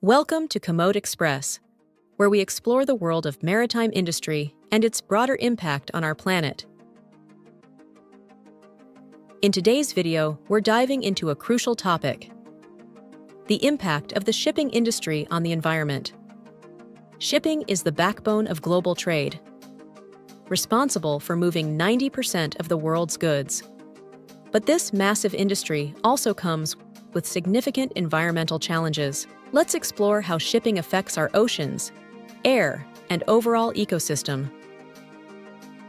Welcome to Commode Express, where we explore the world of maritime industry and its broader impact on our planet. In today's video, we're diving into a crucial topic: the impact of the shipping industry on the environment. Shipping is the backbone of global trade, responsible for moving 90% of the world's goods. But this massive industry also comes with significant environmental challenges. Let's explore how shipping affects our oceans, air, and overall ecosystem.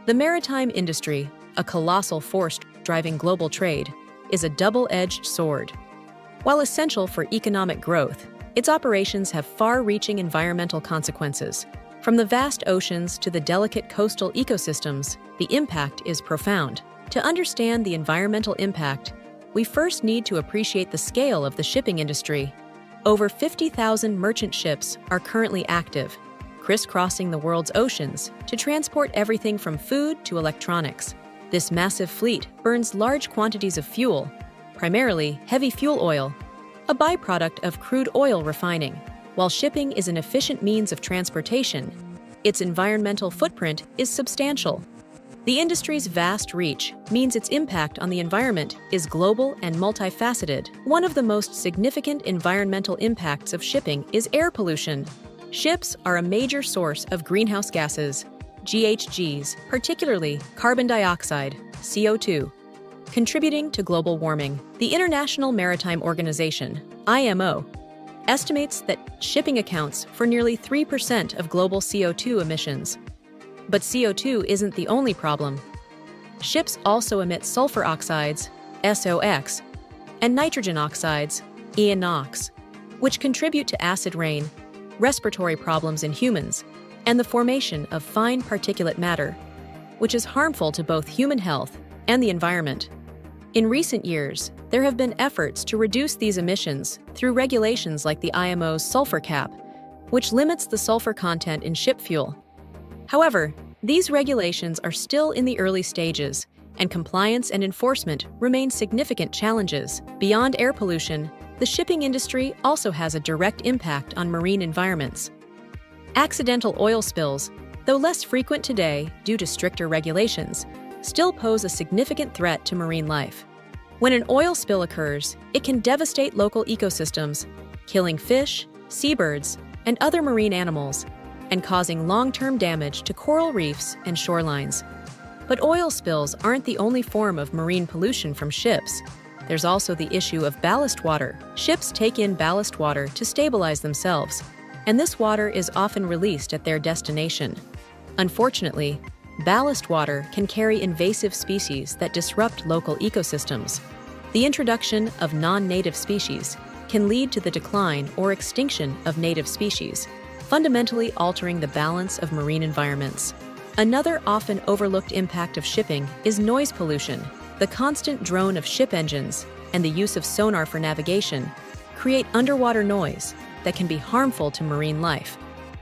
The maritime industry, a colossal force driving global trade, is a double-edged sword. While essential for economic growth, its operations have far-reaching environmental consequences. From the vast oceans to the delicate coastal ecosystems, the impact is profound. To understand the environmental impact, we first need to appreciate the scale of the shipping industry. Over 50,000 merchant ships are currently active, crisscrossing the world's oceans to transport everything from food to electronics. This massive fleet burns large quantities of fuel, primarily heavy fuel oil, a byproduct of crude oil refining. While shipping is an efficient means of transportation, its environmental footprint is substantial. The industry's vast reach means its impact on the environment is global and multifaceted. One of the most significant environmental impacts of shipping is air pollution. Ships are a major source of greenhouse gases, GHGs, particularly carbon dioxide, CO2, contributing to global warming. The International Maritime Organization, IMO, estimates that shipping accounts for nearly 3% of global CO2 emissions. But CO2 isn't the only problem. Ships also emit sulfur oxides, SOx, and nitrogen oxides, NOx, which contribute to acid rain, respiratory problems in humans, and the formation of fine particulate matter, which is harmful to both human health and the environment. In recent years, there have been efforts to reduce these emissions through regulations like the IMO's sulfur cap, which limits the sulfur content in ship fuel. However, these regulations are still in the early stages, and compliance and enforcement remain significant challenges. Beyond air pollution, the shipping industry also has a direct impact on marine environments. Accidental oil spills, though less frequent today due to stricter regulations, still pose a significant threat to marine life. When an oil spill occurs, it can devastate local ecosystems, killing fish, seabirds, and other marine animals, and causing long-term damage to coral reefs and shorelines. But oil spills aren't the only form of marine pollution from ships. There's also the issue of ballast water. Ships take in ballast water to stabilize themselves, and this water is often released at their destination. Unfortunately, ballast water can carry invasive species that disrupt local ecosystems. The introduction of non-native species can lead to the decline or extinction of native species, fundamentally altering the balance of marine environments. Another often overlooked impact of shipping is noise pollution. The constant drone of ship engines and the use of sonar for navigation create underwater noise that can be harmful to marine life,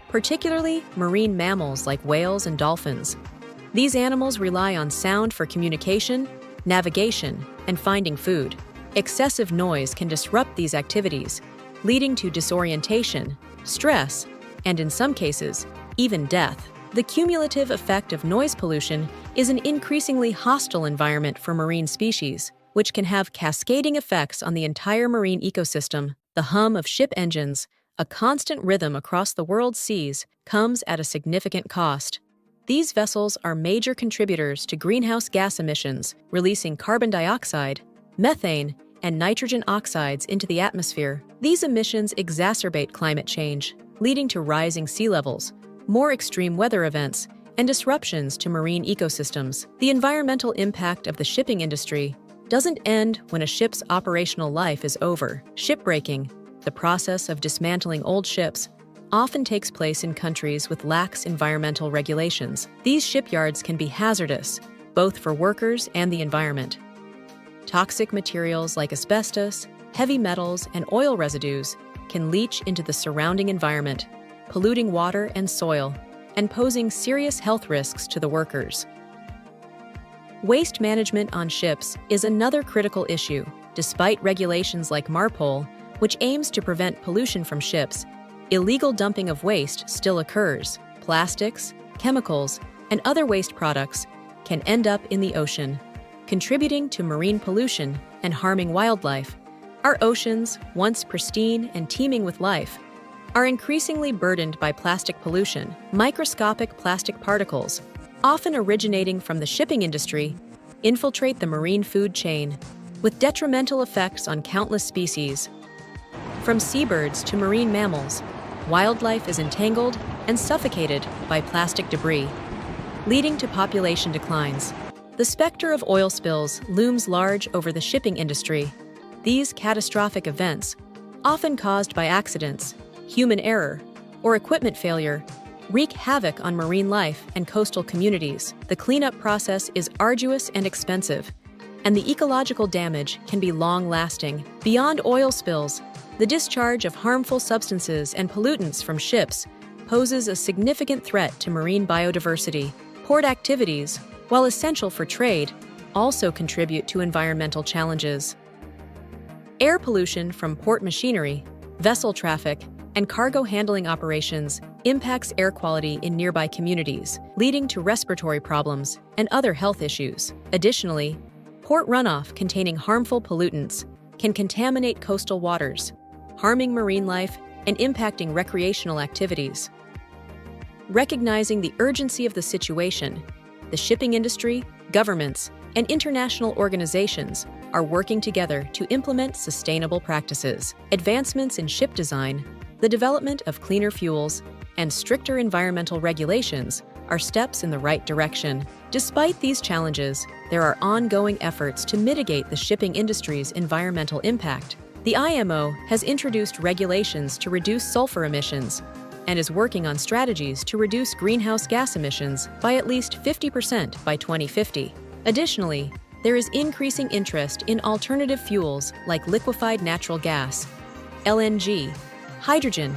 particularly marine mammals like whales and dolphins. These animals rely on sound for communication, navigation, and finding food. Excessive noise can disrupt these activities, leading to disorientation, stress, and in some cases, even death. The cumulative effect of noise pollution is an increasingly hostile environment for marine species, which can have cascading effects on the entire marine ecosystem. The hum of ship engines, a constant rhythm across the world's seas, comes at a significant cost. These vessels are major contributors to greenhouse gas emissions, releasing carbon dioxide, methane, and nitrogen oxides into the atmosphere. These emissions exacerbate climate change, leading to rising sea levels, more extreme weather events, and disruptions to marine ecosystems. The environmental impact of the shipping industry doesn't end when a ship's operational life is over. Shipbreaking, the process of dismantling old ships, often takes place in countries with lax environmental regulations. These shipyards can be hazardous, both for workers and the environment. Toxic materials like asbestos, heavy metals, and oil residues can leach into the surrounding environment, polluting water and soil, and posing serious health risks to the workers. Waste management on ships is another critical issue. Despite regulations like MARPOL, which aims to prevent pollution from ships, illegal dumping of waste still occurs. Plastics, chemicals, and other waste products can end up in the ocean, contributing to marine pollution and harming wildlife. Our oceans, once pristine and teeming with life, are increasingly burdened by plastic pollution. Microscopic plastic particles, often originating from the shipping industry, infiltrate the marine food chain, with detrimental effects on countless species. From seabirds to marine mammals, wildlife is entangled and suffocated by plastic debris, leading to population declines. The specter of oil spills looms large over the shipping industry. These catastrophic events, often caused by accidents, human error, or equipment failure, wreak havoc on marine life and coastal communities. The cleanup process is arduous and expensive, and the ecological damage can be long-lasting. Beyond oil spills, the discharge of harmful substances and pollutants from ships poses a significant threat to marine biodiversity. Port activities, while essential for trade, also contribute to environmental challenges. Air pollution from port machinery, vessel traffic, and cargo handling operations impacts air quality in nearby communities, leading to respiratory problems and other health issues. Additionally, port runoff containing harmful pollutants can contaminate coastal waters, harming marine life and impacting recreational activities. Recognizing the urgency of the situation, the shipping industry, governments, and international organizations are working together to implement sustainable practices. Advancements in ship design, the development of cleaner fuels, and stricter environmental regulations are steps in the right direction. Despite these challenges, there are ongoing efforts to mitigate the shipping industry's environmental impact. The IMO has introduced regulations to reduce sulfur emissions and is working on strategies to reduce greenhouse gas emissions by at least 50% by 2050. Additionally, there is increasing interest in alternative fuels like liquefied natural gas, LNG, hydrogen,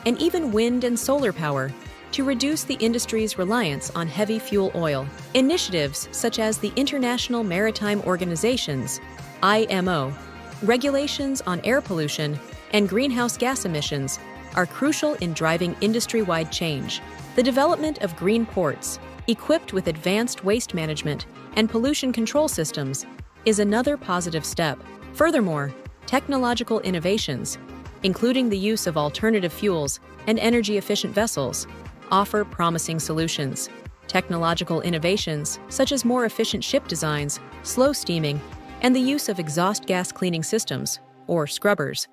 and even wind and solar power to reduce the industry's reliance on heavy fuel oil. Initiatives such as the International Maritime Organization's IMO, regulations on air pollution, and greenhouse gas emissions are crucial in driving industry-wide change. The development of green ports, equipped with advanced waste management and pollution control systems, is another positive step. Furthermore, technological innovations, including the use of alternative fuels and energy-efficient vessels, offer promising solutions. Technological innovations, such as more efficient ship designs, slow steaming, and the use of exhaust gas cleaning systems, or scrubbers,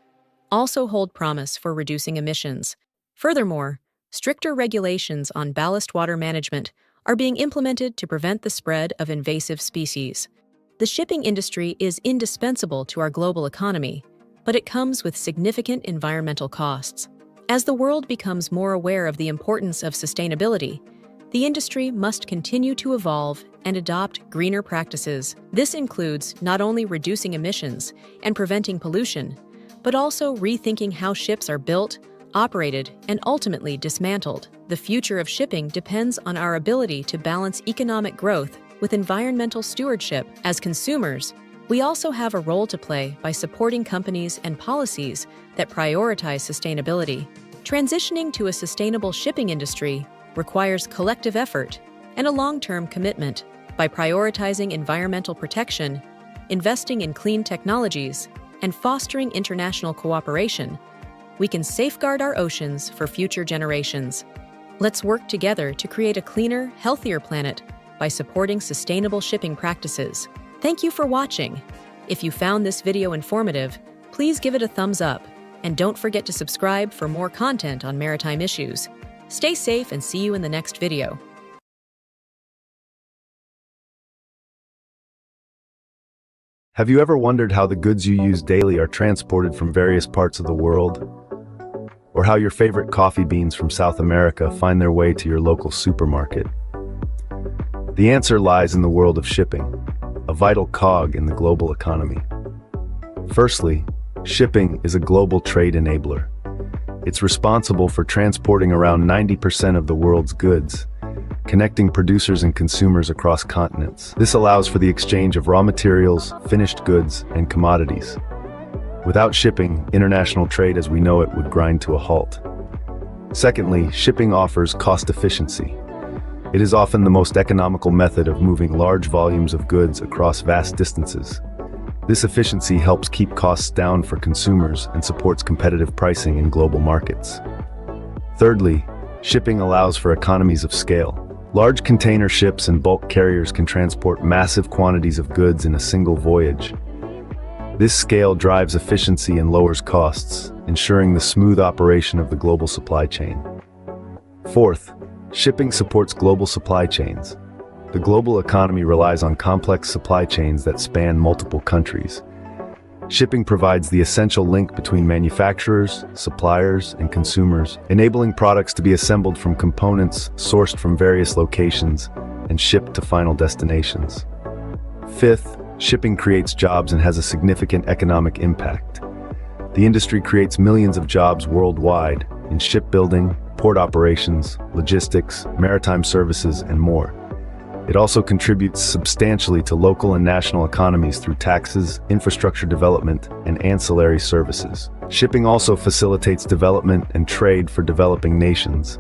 also hold promise for reducing emissions. Furthermore, stricter regulations on ballast water management are being implemented to prevent the spread of invasive species. The shipping industry is indispensable to our global economy, but it comes with significant environmental costs. As the world becomes more aware of the importance of sustainability, the industry must continue to evolve and adopt greener practices. This includes not only reducing emissions and preventing pollution, but also rethinking how ships are built, operated, and ultimately dismantled. The future of shipping depends on our ability to balance economic growth with environmental stewardship. As consumers, we also have a role to play by supporting companies and policies that prioritize sustainability. Transitioning to a sustainable shipping industry requires collective effort and a long-term commitment. By prioritizing environmental protection, investing in clean technologies, and fostering international cooperation, we can safeguard our oceans for future generations. Let's work together to create a cleaner, healthier planet by supporting sustainable shipping practices. Thank you for watching. If you found this video informative, please give it a thumbs up, and don't forget to subscribe for more content on maritime issues. Stay safe and see you in the next video. Have you ever wondered how the goods you use daily are transported from various parts of the world? Or how your favorite coffee beans from South America find their way to your local supermarket? The answer lies in the world of shipping, a vital cog in the global economy. Firstly, shipping is a global trade enabler. It's responsible for transporting around 90% of the world's goods, connecting producers and consumers across continents. This allows for the exchange of raw materials, finished goods, and commodities. Without shipping, international trade as we know it would grind to a halt. Secondly, shipping offers cost efficiency. It is often the most economical method of moving large volumes of goods across vast distances. This efficiency helps keep costs down for consumers and supports competitive pricing in global markets. Thirdly, shipping allows for economies of scale. Large container ships and bulk carriers can transport massive quantities of goods in a single voyage. This scale drives efficiency and lowers costs, ensuring the smooth operation of the global supply chain. Fourth, shipping supports global supply chains. The global economy relies on complex supply chains that span multiple countries. Shipping provides the essential link between manufacturers, suppliers, and consumers, enabling products to be assembled from components sourced from various locations and shipped to final destinations. Fifth, shipping creates jobs and has a significant economic impact. The industry creates millions of jobs worldwide in shipbuilding, port operations, logistics, maritime services, and more. It also contributes substantially to local and national economies through taxes, infrastructure development, and ancillary services. Shipping also facilitates development and trade for developing nations.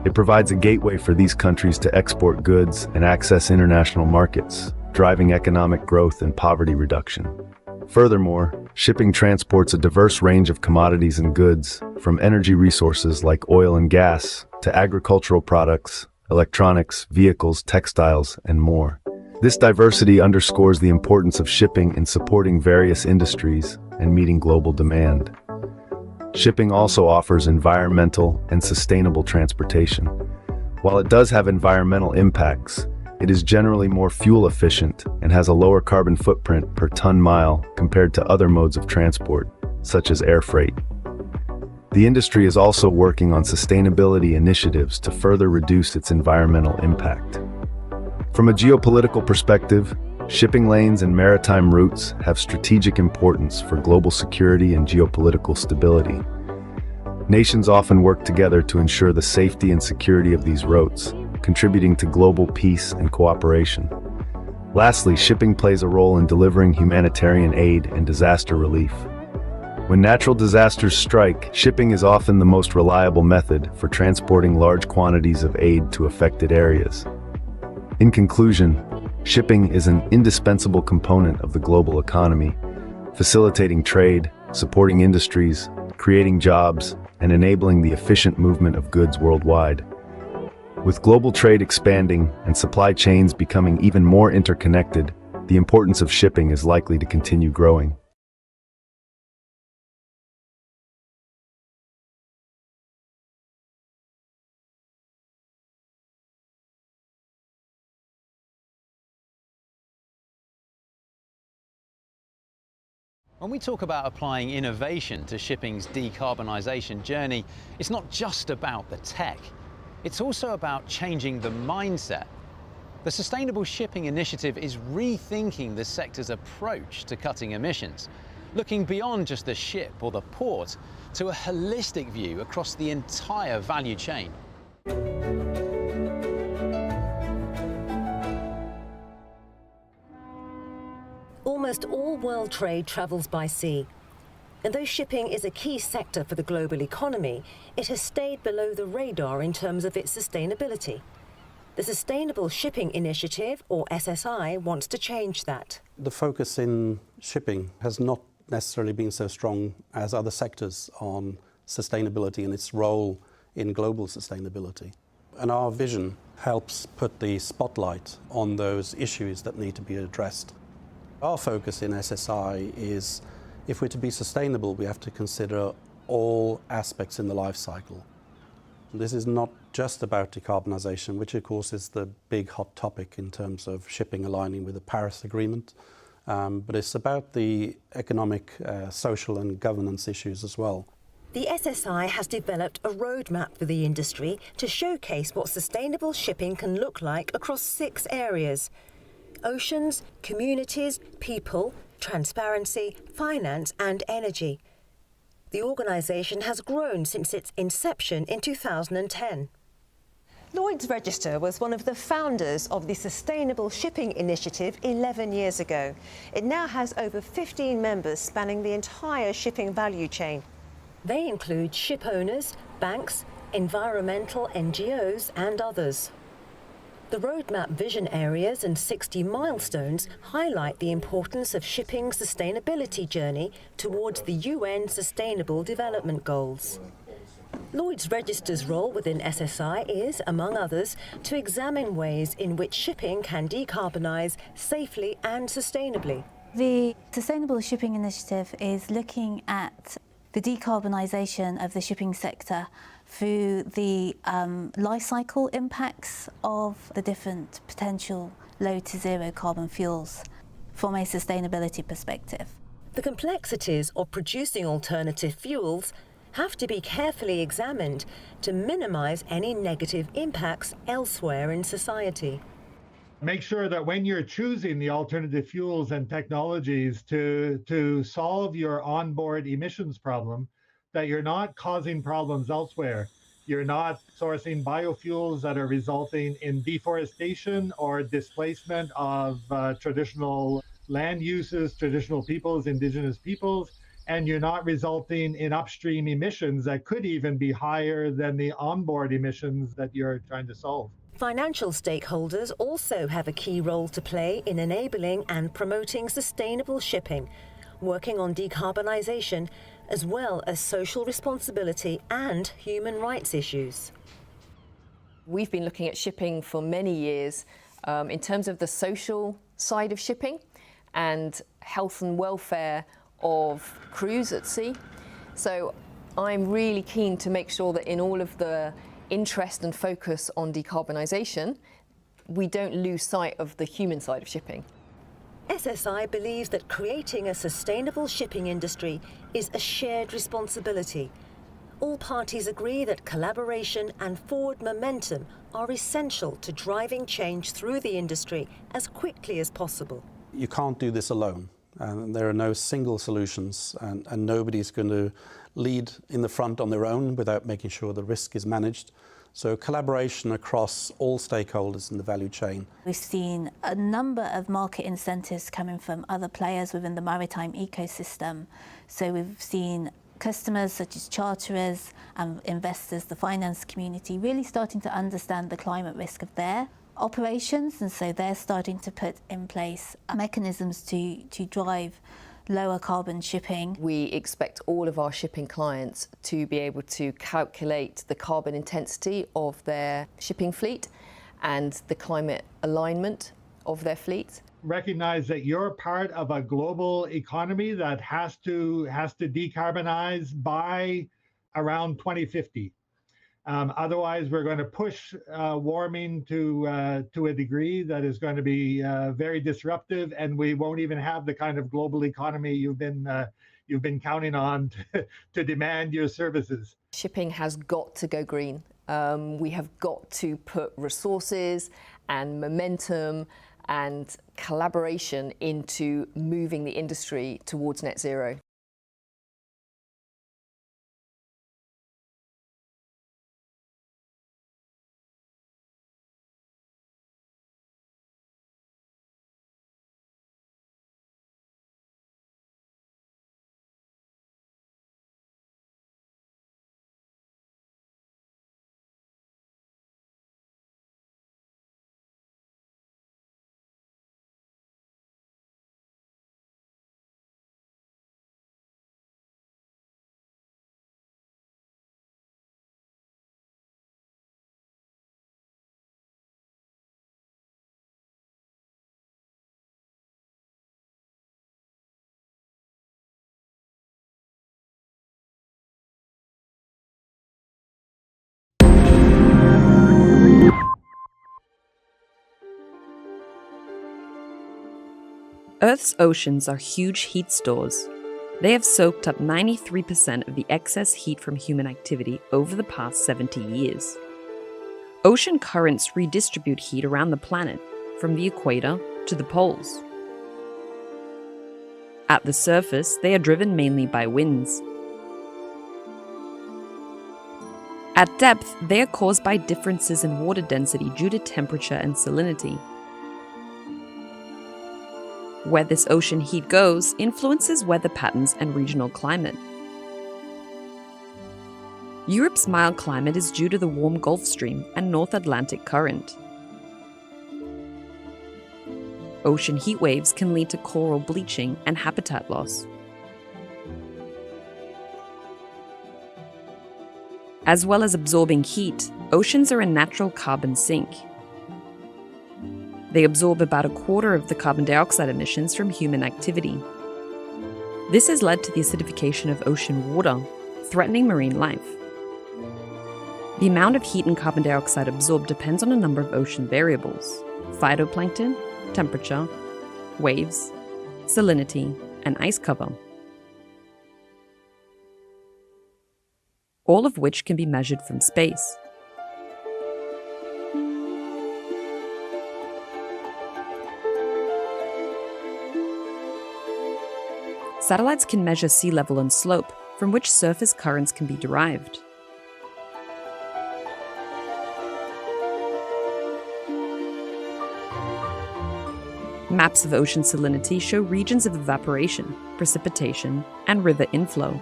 It provides a gateway for these countries to export goods and access international markets, driving economic growth and poverty reduction. Furthermore, shipping transports a diverse range of commodities and goods, from energy resources like oil and gas to agricultural products, electronics, vehicles, textiles, and more. This diversity underscores the importance of shipping in supporting various industries and meeting global demand. Shipping also offers environmental and sustainable transportation. While it does have environmental impacts, it is generally more fuel efficient and has a lower carbon footprint per ton-mile compared to other modes of transport, such as air freight. The industry is also working on sustainability initiatives to further reduce its environmental impact. From a geopolitical perspective, shipping lanes and maritime routes have strategic importance for global security and geopolitical stability. Nations often work together to ensure the safety and security of these routes, contributing to global peace and cooperation. Lastly, shipping plays a role in delivering humanitarian aid and disaster relief. When natural disasters strike, shipping is often the most reliable method for transporting large quantities of aid to affected areas. In conclusion, shipping is an indispensable component of the global economy, facilitating trade, supporting industries, creating jobs, and enabling the efficient movement of goods worldwide. With global trade expanding and supply chains becoming even more interconnected, the importance of shipping is likely to continue growing. When we talk about applying innovation to shipping's decarbonisation journey, it's not just about the tech. It's also about changing the mindset. The Sustainable Shipping Initiative is rethinking the sector's approach to cutting emissions, looking beyond just the ship or the port to a holistic view across the entire value chain. Almost all world trade travels by sea. And though shipping is a key sector for the global economy, it has stayed below the radar in terms of its sustainability. The Sustainable Shipping Initiative, or SSI, wants to change that. The focus in shipping has not necessarily been so strong as other sectors on sustainability and its role in global sustainability. And our vision helps put the spotlight on those issues that need to be addressed. Our focus in SSI is, if we're to be sustainable, we have to consider all aspects in the life cycle. This is not just about decarbonisation, which of course is the big hot topic in terms of shipping aligning with the Paris Agreement, but it's about the economic, social and governance issues as well. The SSI has developed a roadmap for the industry to showcase what sustainable shipping can look like across 6 areas: oceans, communities, people, transparency, finance and energy. The organisation has grown since its inception in 2010. Lloyd's Register was one of the founders of the Sustainable Shipping Initiative 11 years ago. It now has over 15 members spanning the entire shipping value chain. They include ship owners, banks, environmental NGOs and others. The roadmap vision areas and 60 milestones highlight the importance of shipping's sustainability journey towards the UN Sustainable Development Goals. Lloyd's Register's role within SSI is, among others, to examine ways in which shipping can decarbonise safely and sustainably. The Sustainable Shipping Initiative is looking at the decarbonisation of the shipping sector through the life cycle impacts of the different potential low to zero carbon fuels from a sustainability perspective. The complexities of producing alternative fuels have to be carefully examined to minimise any negative impacts elsewhere in society. Make sure that when you're choosing the alternative fuels and technologies to solve your onboard emissions problem, that you're not causing problems elsewhere. You're not sourcing biofuels that are resulting in deforestation or displacement of traditional land uses, traditional peoples, indigenous peoples, and you're not resulting in upstream emissions that could even be higher than the onboard emissions that you're trying to solve. Financial stakeholders also have a key role to play in enabling and promoting sustainable shipping, working on decarbonisation, as well as social responsibility and human rights issues. We've been looking at shipping for many years in terms of the social side of shipping and health and welfare of crews at sea. So I'm really keen to make sure that in all of the interest and focus on decarbonisation, we don't lose sight of the human side of shipping. SSI believes that creating a sustainable shipping industry is a shared responsibility. All parties agree that collaboration and forward momentum are essential to driving change through the industry as quickly as possible. You can't do this alone. There are no single solutions, and nobody's going to lead in the front on their own without making sure the risk is managed. So collaboration across all stakeholders in the value chain. We've seen a number of market incentives coming from other players within the maritime ecosystem. So we've seen customers such as charterers and investors, the finance community, really starting to understand the climate risk of their operations, and so they're starting to put in place mechanisms to drive lower carbon shipping. We expect all of our shipping clients to be able to calculate the carbon intensity of their shipping fleet and the climate alignment of their fleet. Recognize that you're part of a global economy that has to decarbonize by around 2050. Otherwise, we're going to push warming to a degree that is going to be very disruptive, and we won't even have the kind of global economy you've been counting on to demand your services. Shipping has got to go green. We have got to put resources and momentum and collaboration into moving the industry towards net zero. Earth's oceans are huge heat stores. They have soaked up 93% of the excess heat from human activity over the past 70 years. Ocean currents redistribute heat around the planet, from the equator to the poles. At the surface, they are driven mainly by winds. At depth, they are caused by differences in water density due to temperature and salinity. Where this ocean heat goes influences weather patterns and regional climate. Europe's mild climate is due to the warm Gulf Stream and North Atlantic Current. Ocean heat waves can lead to coral bleaching and habitat loss. As well as absorbing heat, oceans are a natural carbon sink. They absorb about 1/4 of the carbon dioxide emissions from human activity. This has led to the acidification of ocean water, threatening marine life. The amount of heat and carbon dioxide absorbed depends on a number of ocean variables: phytoplankton, temperature, waves, salinity, and ice cover, all of which can be measured from space. Satellites can measure sea level and slope, from which surface currents can be derived. Maps of ocean salinity show regions of evaporation, precipitation, and river inflow.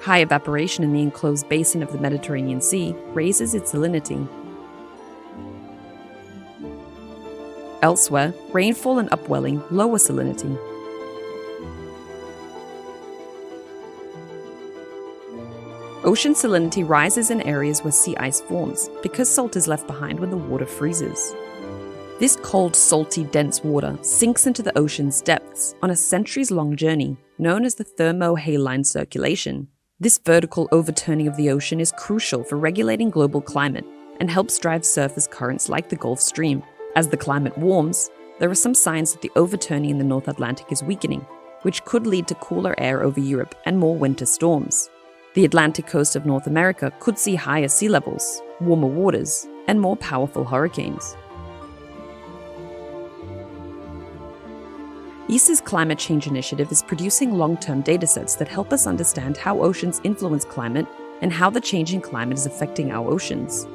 High evaporation in the enclosed basin of the Mediterranean Sea raises its salinity. Elsewhere, rainfall and upwelling lower salinity. Ocean salinity rises in areas where sea ice forms because salt is left behind when the water freezes. This cold, salty, dense water sinks into the ocean's depths on a centuries-long journey known as the thermohaline circulation. This vertical overturning of the ocean is crucial for regulating global climate and helps drive surface currents like the Gulf Stream. As the climate warms, there are some signs that the overturning in the North Atlantic is weakening, which could lead to cooler air over Europe and more winter storms. The Atlantic coast of North America could see higher sea levels, warmer waters, and more powerful hurricanes. ESA's Climate Change Initiative is producing long-term datasets that help us understand how oceans influence climate and how the changing climate is affecting our oceans.